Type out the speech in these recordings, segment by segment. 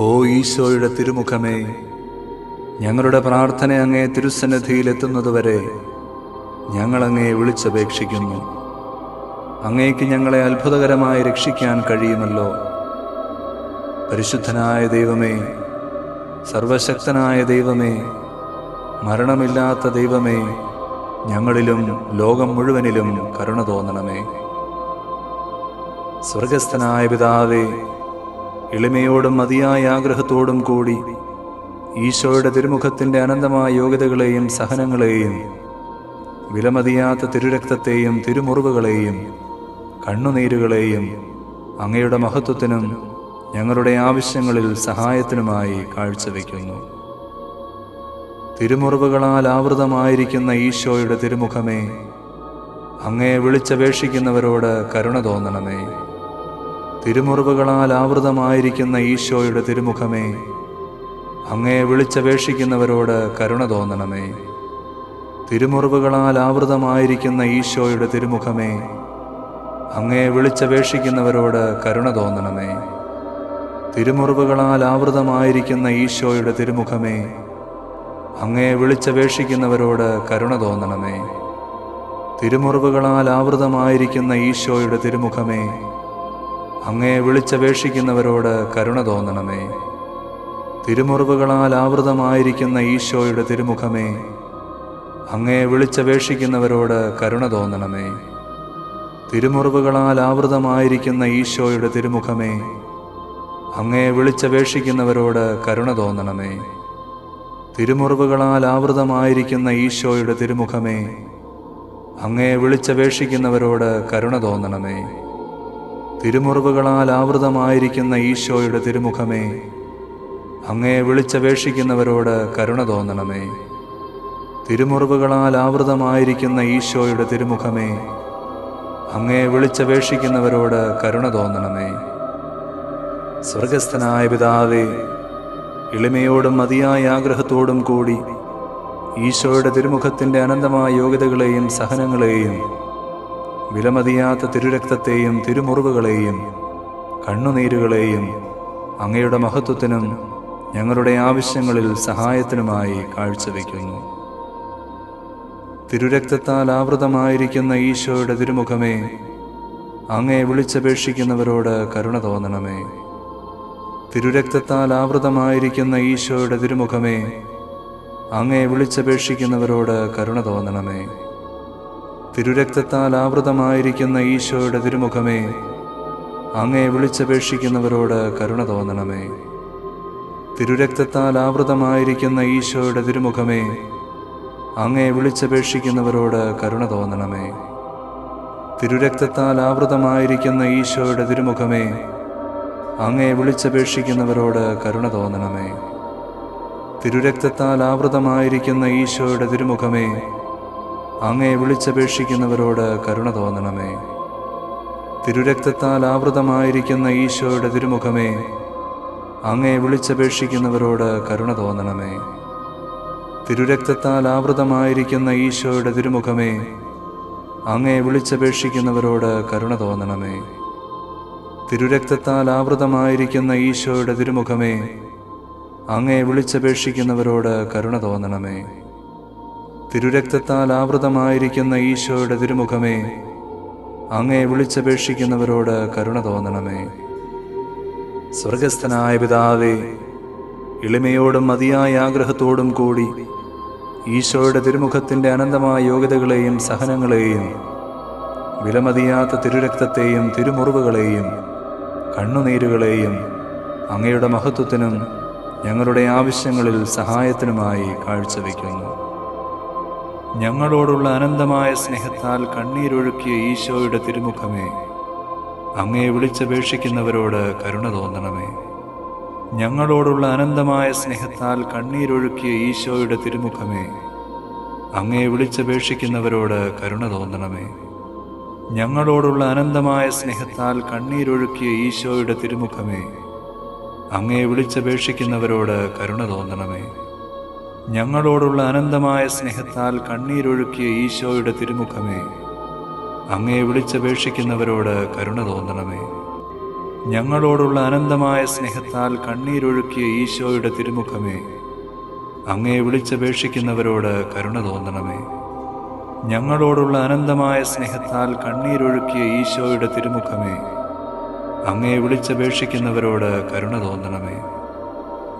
ഓ ഈശോയുടെ തിരുമുഖമേ, ഞങ്ങളുടെ പ്രാർത്ഥന അങ്ങേ തിരുസന്നിധിയിലെത്തുന്നതുവരെ ഞങ്ങളങ്ങേ വിളിച്ചപേക്ഷിക്കുന്നു. അങ്ങേക്ക് ഞങ്ങളെ അത്ഭുതകരമായി രക്ഷിക്കാൻ കഴിയുമല്ലോ. പരിശുദ്ധനായ ദൈവമേ, സർവശക്തനായ ദൈവമേ, മരണമില്ലാത്ത ദൈവമേ, ഞങ്ങളിലും ലോകം മുഴുവനിലും കരുണ തോന്നണമേ. സ്വർഗസ്ഥനായ പിതാവേ, എളിമയോടും മതിയായ ആഗ്രഹത്തോടും കൂടി ഈശോയുടെ തിരുമുഖത്തിൻ്റെ അനന്തമായ യോഗ്യതകളെയും സഹനങ്ങളെയും വിലമതിയാത്ത തിരുരക്തത്തെയും തിരുമുറിവുകളെയും കണ്ണുനീരുകളെയും അങ്ങയുടെ മഹത്വത്തിനും ഞങ്ങളുടെ ആവശ്യങ്ങളിൽ സഹായത്തിനുമായി കാഴ്ചവെക്കുന്നു. തിരുമുറിവുകളാൽ ആവൃതമായിരിക്കുന്ന ഈശോയുടെ തിരുമുഖമേ, അങ്ങയെ വിളിച്ചപേക്ഷിക്കുന്നവരോട് കരുണ തോന്നണമേ. തിരുമുറിവുകളാൽ ആവൃതമായിരിക്കുന്ന ഈശോയുടെ തിരുമുഖമേ, അങ്ങയെ വിളിച്ചപേക്ഷിക്കുന്നവരോട് കരുണ തോന്നണമേ. തിരുമുറിവുകളാൽ ആവൃതമായിരിക്കുന്ന ഈശോയുടെ തിരുമുഖമേ, അങ്ങയെ വിളിച്ചപേക്ഷിക്കുന്നവരോട് കരുണ തോന്നണമേ. തിരുമുറിവുകളാൽ ആവൃതമായിരിക്കുന്ന ഈശോയുടെ തിരുമുഖമേ, അങ്ങയെ വിളിച്ചപേക്ഷിക്കുന്നവരോട് കരുണ തോന്നണമേ. തിരുമുറിവുകളാൽ ആവൃതമായിരിക്കുന്ന ഈശോയുടെ തിരുമുഖമേ, അങ്ങയെ വിളിച്ചപേക്ഷിക്കുന്നവരോട് കരുണ തോന്നണമേ. തിരുമുറിവുകളാൽ ആവൃതമായിരിക്കുന്ന ഈശോയുടെ തിരുമുഖമേ, അങ്ങയെ വിളിച്ചപേക്ഷിക്കുന്നവരോട് കരുണ തോന്നണമേ. തിരുമുറിവുകളാൽ ആവൃതമായിരിക്കുന്ന ഈശോയുടെ തിരുമുഖമേ, അങ്ങയെ വിളിച്ചപേക്ഷിക്കുന്നവരോട് കരുണ തോന്നണമേ. തിരുമുറിവുകളാൽ ആവൃതമായിരിക്കുന്ന ഈശോയുടെ തിരുമുഖമേ, അങ്ങയെ വിളിച്ചപേക്ഷിക്കുന്നവരോട് കരുണ തോന്നണമേ. തിരുമുറിവുകളാൽ ആവൃതമായിരിക്കുന്ന ഈശോയുടെ തിരുമുഖമേ, അങ്ങയെ വിളിച്ചപേക്ഷിക്കുന്നവരോട് കരുണ തോന്നണമേ. തിരുമുറിവുകളാൽ ആവൃതമായിരിക്കുന്ന ഈശോയുടെ തിരുമുഖമേ, അങ്ങയെ വിളിച്ചപേക്ഷിക്കുന്നവരോട് കരുണ തോന്നണമേ. സ്വർഗസ്ഥനായ പിതാവേ, എളിമയോടും മതിയായ ആഗ്രഹത്തോടും കൂടി ഈശോയുടെ തിരുമുഖത്തിൻ്റെ അനന്തമായ യോഗ്യതകളെയും സഹനങ്ങളെയും വിലമതിയാത്ത തിരുരക്തത്തെയും തിരുമുറിവുകളെയും കണ്ണുനീരുകളെയും അങ്ങയുടെ മഹത്വത്തിനും ഞങ്ങളുടെ ആവശ്യങ്ങളിൽ സഹായത്തിനുമായി കാഴ്ചവെക്കുന്നു. തിരുരക്തത്താൽ ആവൃതമായിരിക്കുന്ന ഈശോയുടെ തിരുമുഖമേ, അങ്ങയെ വിളിച്ചപേക്ഷിക്കുന്നവരോട് കരുണ തോന്നണമേ. തിരുരക്തത്താൽ ആവൃതമായിരിക്കുന്ന ഈശോയുടെ തിരുമുഖമേ, അങ്ങയെ വിളിച്ചപേക്ഷിക്കുന്നവരോട് കരുണ തോന്നണമേ. തിരുരക്തത്താൽ ആവൃതമായിരിക്കുന്ന ഈശോയുടെ തിരുമുഖമേ, അങ്ങയെ വിളിച്ചപേക്ഷിക്കുന്നവരോട് കരുണ തോന്നണമേ. തിരുരക്തത്താൽ ആവൃതമായിരിക്കുന്ന ഈശോയുടെ തിരുമുഖമേ, അങ്ങയെ വിളിച്ചപേക്ഷിക്കുന്നവരോട് കരുണ തോന്നണമേ. തിരുരക്തത്താൽ ആവൃതമായിരിക്കുന്ന ഈശോയുടെ തിരുമുഖമേ, അങ്ങയെ വിളിച്ചപേക്ഷിക്കുന്നവരോട് കരുണ തോന്നണമേ. തിരുരക്തത്താൽ ആവൃതമായിരിക്കുന്ന ഈശോയുടെ തിരുമുഖമേ, അങ്ങയെ വിളിച്ചപേക്ഷിക്കുന്നവരോട് കരുണ തോന്നണമേ. തിരുരക്തത്താൽ ആവൃതമായിരിക്കുന്ന ഈശോയുടെ തിരുമുഖമേ, അങ്ങയെ വിളിച്ചപേക്ഷിക്കുന്നവരോട് കരുണ തോന്നണമേ. തിരുരക്തത്താൽ ആവൃതമായിരിക്കുന്ന ഈശോയുടെ തിരുമുഖമേ, അങ്ങയെ വിളിച്ചപേക്ഷിക്കുന്നവരോട് കരുണ തോന്നണമേ. തിരുരക്തത്താൽ ആവൃതമായിരിക്കുന്ന ഈശോയുടെ തിരുമുഖമേ, അങ്ങയെ വിളിച്ചപേക്ഷിക്കുന്നവരോട് കരുണ തോന്നണമേ. തിരുരക്തത്താൽ ആവൃതമായിരിക്കുന്ന ഈശോയുടെ തിരുമുഖമേ, അങ്ങയെ വിളിച്ചപേക്ഷിക്കുന്നവരോട് കരുണ തോന്നണമേ. സ്വർഗസ്ഥനായ പിതാവേ, എളിമയോടും മതിയായ ആഗ്രഹത്തോടും കൂടി ഈശോയുടെ തിരുമുഖത്തിൻ്റെ അനന്തമായ യോഗ്യതകളെയും സഹനങ്ങളെയും വിലമതിയാത്ത തിരുരക്തത്തെയും തിരുമുറിവുകളെയും കണ്ണുനീരുകളെയും അങ്ങയുടെ മഹത്വത്തിനും ഞങ്ങളുടെ ആവശ്യങ്ങളിൽ സഹായത്തിനുമായി കാഴ്ചവെക്കുന്നു. ഞങ്ങളോടുള്ള അനന്തമായ സ്നേഹത്താൽ കണ്ണീരൊഴുക്കിയ ഈശോയുടെ തിരുമുഖമേ, അങ്ങയെ വിളിച്ചപേക്ഷിക്കുന്നവരോട് കരുണ തോന്നണമേ. ഞങ്ങളോടുള്ള അനന്തമായ സ്നേഹത്താൽ കണ്ണീരൊഴുക്കിയ ഈശോയുടെ തിരുമുഖമേ, അങ്ങയെ വിളിച്ചപേക്ഷിക്കുന്നവരോട് കരുണ തോന്നണമേ. ഞങ്ങളോടുള്ള അനന്തമായ സ്നേഹത്താൽ കണ്ണീരൊഴുക്കിയ ഈശോയുടെ തിരുമുഖമേ, അങ്ങയെ വിളിച്ചപേക്ഷിക്കുന്നവരോട് കരുണ തോന്നണമേ. ഞങ്ങളോടുള്ള അനന്തമായ സ്നേഹത്താൽ കണ്ണീരൊഴുക്കിയ ഈശോയുടെ തിരുമുഖമേ, അങ്ങയെ വിളിച്ചപേക്ഷിക്കുന്നവരോട് കരുണ തോന്നണമേ. ഞങ്ങളോടുള്ള അനന്തമായ സ്നേഹത്താൽ കണ്ണീരൊഴുക്കിയ ഈശോയുടെ തിരുമുഖമേ, അങ്ങേ വിളിച്ചപേക്ഷിക്കുന്നവരോട് കരുണ തോന്നണമേ. ഞങ്ങളോടുള്ള അനന്തമായ സ്നേഹത്താൽ കണ്ണീരൊഴുക്കിയ ഈശോയുടെ തിരുമുഖമേ, അങ്ങേ വിളിച്ചപേക്ഷിക്കുന്നവരോട് കരുണ തോന്നണമേ.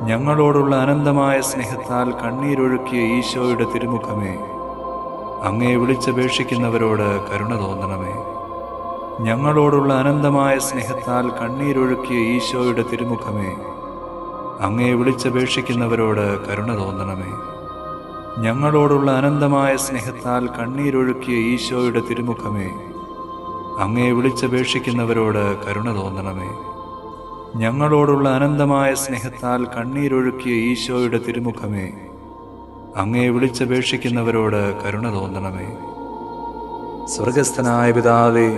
ഞങ്ങളോടുള്ള അനന്തമായ സ്നേഹത്താൽ കണ്ണീരൊഴുക്കിയ ഈശോയുടെ തിരുമുഖമേ, അങ്ങേ വിളിച്ചപേക്ഷിക്കുന്നവരോട് കരുണ തോന്നണമേ. ഞങ്ങളോടുള്ള അനന്തമായ സ്നേഹത്താൽ കണ്ണീരൊഴുക്കിയ ഈശോയുടെ തിരുമുഖമേ, അങ്ങേ വിളിച്ചപേക്ഷിക്കുന്നവരോട് കരുണ തോന്നണമേ. ഞങ്ങളോടുള്ള അനന്തമായ സ്നേഹത്താൽ കണ്ണീരൊഴുക്കിയ ഈശോയുടെ തിരുമുഖമേ, അങ്ങേ വിളിച്ചപേക്ഷിക്കുന്നവരോട് കരുണ തോന്നണമേ. ഞങ്ങളോടുള്ള അനന്തമായ സ്നേഹത്താൽ കണ്ണീരൊഴുക്കിയ ഈശോയുടെ തിരുമുഖമേ, അങ്ങേ വിളിച്ചപേക്ഷിക്കുന്നവരോട് കരുണ തോന്നണമേ. സ്വർഗസ്ഥനായ പിതാവേ,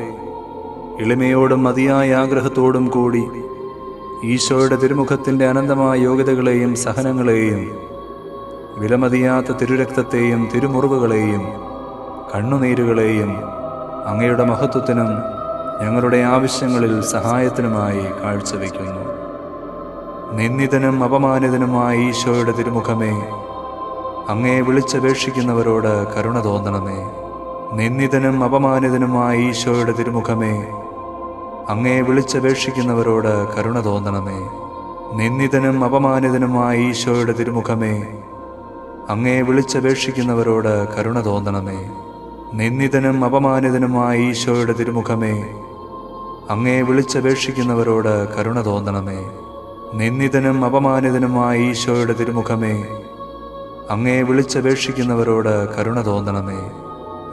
എളിമയോടും മതിയായ ആഗ്രഹത്തോടും കൂടി ഈശോയുടെ തിരുമുഖത്തിൻ്റെ അനന്തമായ യോഗ്യതകളെയും സഹനങ്ങളെയും വിലമതിയാത്ത തിരുരക്തത്തെയും തിരുമുറിവുകളെയും കണ്ണുനീരുകളെയും അങ്ങയുടെ മഹത്വത്തിനും ഞങ്ങളുടെ ആവശ്യങ്ങളിൽ സഹായത്തിനുമായി കാഴ്ചവെക്കുന്നു. നിന്ദിതനും അപമാനിതനുമായ ഈശോയുടെ തിരുമുഖമേ, അങ്ങേ വിളിച്ചപേക്ഷിക്കുന്നവരോട് കരുണ തോന്നണമേ. നിന്ദിതനും അപമാനിതനുമായ ഈശോയുടെ തിരുമുഖമേ, അങ്ങേ വിളിച്ചപേക്ഷിക്കുന്നവരോട് കരുണ തോന്നണമേ. നിന്ദിതനും അപമാനിതനുമായ ഈശോയുടെ തിരുമുഖമേ, അങ്ങേ വിളിച്ചപേക്ഷിക്കുന്നവരോട് കരുണ തോന്നണമേ. നിന്ദിതനും അപമാനിതനുമായ ഈശോയുടെ തിരുമുഖമേ, അങ്ങേ വിളിച്ചപേക്ഷിക്കുന്നവരോട് കരുണ തോന്നണമേ. നിന്ദിതനും അപമാനിതനുമായ ഈശോയുടെ തിരുമുഖമേ, അങ്ങേ വിളിച്ചപേക്ഷിക്കുന്നവരോട് കരുണ തോന്നണമേ.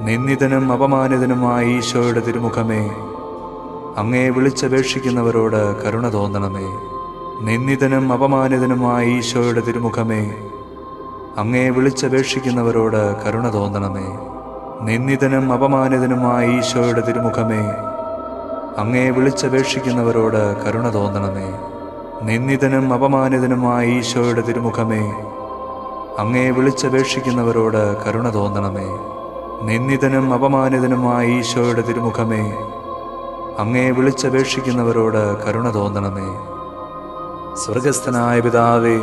നിന്ദിതനും അപമാനിതനുമായ ഈശോയുടെ തിരുമുഖമേ, അങ്ങേ വിളിച്ചപേക്ഷിക്കുന്നവരോട് കരുണ തോന്നണമേ. നിന്ദിതനും അപമാനിതനുമായ ഈശോയുടെ തിരുമുഖമേ, അങ്ങേ വിളിച്ചപേക്ഷിക്കുന്നവരോട് കരുണ തോന്നണമേ. നിന്ദിതനും അപമാനിതനുമായ ഈശോയുടെ തിരുമുഖമേ, അങ്ങേ വിളിച്ചപേക്ഷിക്കുന്നവരോട് കരുണ തോന്നണമേ. നിന്ദിതനും അപമാനിതനുമായ ഈശോയുടെ തിരുമുഖമേ, അങ്ങേ വിളിച്ചപേക്ഷിക്കുന്നവരോട് കരുണ തോന്നണമേ. നിന്ദിതനും അപമാനിതനുമായ ഈശോയുടെ തിരുമുഖമേ, അങ്ങേ വിളിച്ചപേക്ഷിക്കുന്നവരോട് കരുണ തോന്നണമേ. സ്വർഗസ്ഥനായ പിതാവേ,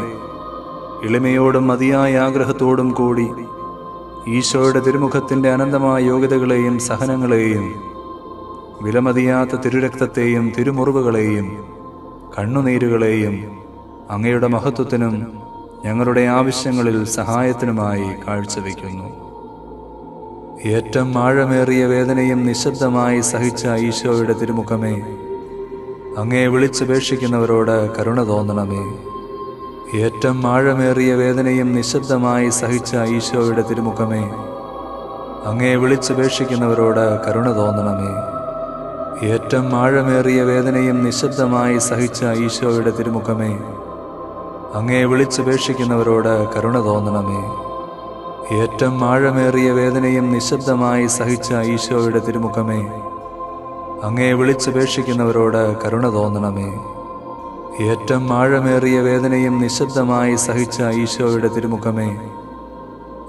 എളിമയോടും മതിയായ ആഗ്രഹത്തോടും കൂടി ഈശോയുടെ തിരുമുഖത്തിൻ്റെ അനന്തമായ യോഗ്യതകളെയും സഹനങ്ങളെയും വിലമതിയാത്ത തിരുരക്തത്തെയും തിരുമുറിവുകളെയും കണ്ണുനീരുകളെയും അങ്ങയുടെ മഹത്വത്തിനും ഞങ്ങളുടെ ആവശ്യങ്ങളിൽ സഹായത്തിനുമായി കാഴ്ചവെക്കുന്നു. ഏറ്റവും ആഴമേറിയ വേദനയും നിശബ്ദമായി സഹിച്ച ഈശോയുടെ തിരുമുഖമേ, അങ്ങേ വിളിച്ചപേക്ഷിക്കുന്നവരോട് കരുണ തോന്നണമേ. ഏറ്റവും ആഴമേറിയ വേദനയും നിശബ്ദമായി സഹിച്ച ഈശോയുടെ തിരുമുഖമേ, അങ്ങേ വിളിച്ചപേക്ഷിക്കുന്നവരോട് കരുണ തോന്നണമേ. ഏറ്റവും ആഴമേറിയ വേദനയും നിശബ്ദമായി സഹിച്ച ഈശോയുടെ തിരുമുഖമേ, അങ്ങേ വിളിച്ചപേക്ഷിക്കുന്നവരോട് കരുണ തോന്നണമേ. ഏറ്റവും ആഴമേറിയ വേദനയും നിശബ്ദമായി സഹിച്ച ഈശോയുടെ തിരുമുഖമേ, അങ്ങേ വിളിച്ചപേക്ഷിക്കുന്നവരോട് കരുണ തോന്നണമേ. ഏറ്റവും ആഴമേറിയ വേദനയും നിശബ്ദമായി സഹിച്ച ഈശോയുടെ തിരുമുഖമേ,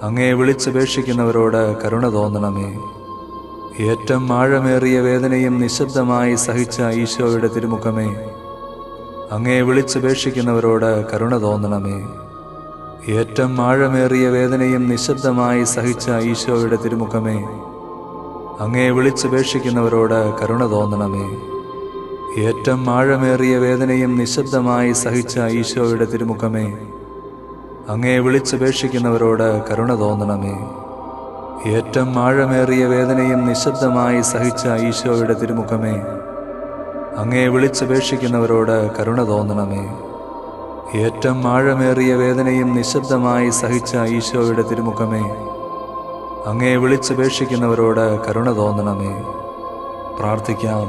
അങ്ങേ വിളിച്ചപേക്ഷിക്കുന്നവരോട് കരുണ തോന്നണമേ. ഏറ്റവും ആഴമേറിയ വേദനയും നിശബ്ദമായി സഹിച്ച ഈശോയുടെ തിരുമുഖമേ, അങ്ങേ വിളിച്ചപേക്ഷിക്കുന്നവരോട് കരുണ തോന്നണമേ. ഏറ്റവും ആഴമേറിയ വേദനയും നിശബ്ദമായി സഹിച്ച ഈശോയുടെ തിരുമുഖമേ, അങ്ങേ വിളിച്ചപേക്ഷിക്കുന്നവരോട് കരുണ തോന്നണമേ. ഏറ്റവും ആഴമേറിയ വേദനയും നിശബ്ദമായി സഹിച്ച ഈശോയുടെ തിരുമുഖമേ, അങ്ങേ വിളിച്ചപേക്ഷിക്കുന്നവരോട് കരുണ തോന്നണമേ. ഏറ്റവും ആഴമേറിയ വേദനയും നിശബ്ദമായി സഹിച്ച ഈശോയുടെ തിരുമുഖമേ, അങ്ങേ വിളിച്ചപേക്ഷിക്കുന്നവരോട് കരുണ തോന്നണമേ. ഏറ്റവും ആഴമേറിയ വേദനയും നിശബ്ദമായി സഹിച്ച ഈശോയുടെ തിരുമുഖമേ, അങ്ങേ വിളിച്ചപേക്ഷിക്കുന്നവരോട് കരുണ തോന്നണമേ. പ്രാർത്ഥിക്കാം.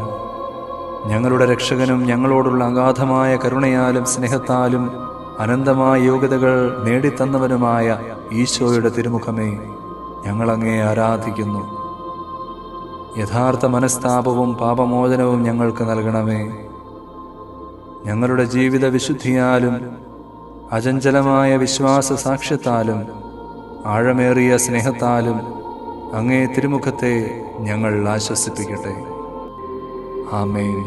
ഞങ്ങളുടെ രക്ഷകനും ഞങ്ങളോടുള്ള അഗാധമായ കരുണയാലും സ്നേഹത്താലും അനന്തമായ യോഗ്യതകൾ നേടിത്തന്നവനുമായ ഈശോയുടെ തിരുമുഖമേ, ഞങ്ങളങ്ങേ ആരാധിക്കുന്നു. യഥാർത്ഥ മനസ്താപവും പാപമോചനവും ഞങ്ങൾക്ക് നൽകണമേ. ഞങ്ങളുടെ ജീവിത വിശുദ്ധിയാലും അചഞ്ചലമായ വിശ്വാസ സാക്ഷ്യത്താലും ആഴമേറിയ സ്നേഹത്താലും അങ്ങേ തിരുമുഖത്തെ ഞങ്ങൾ ആശ്വസിപ്പിക്കട്ടെ. ആമേൻ.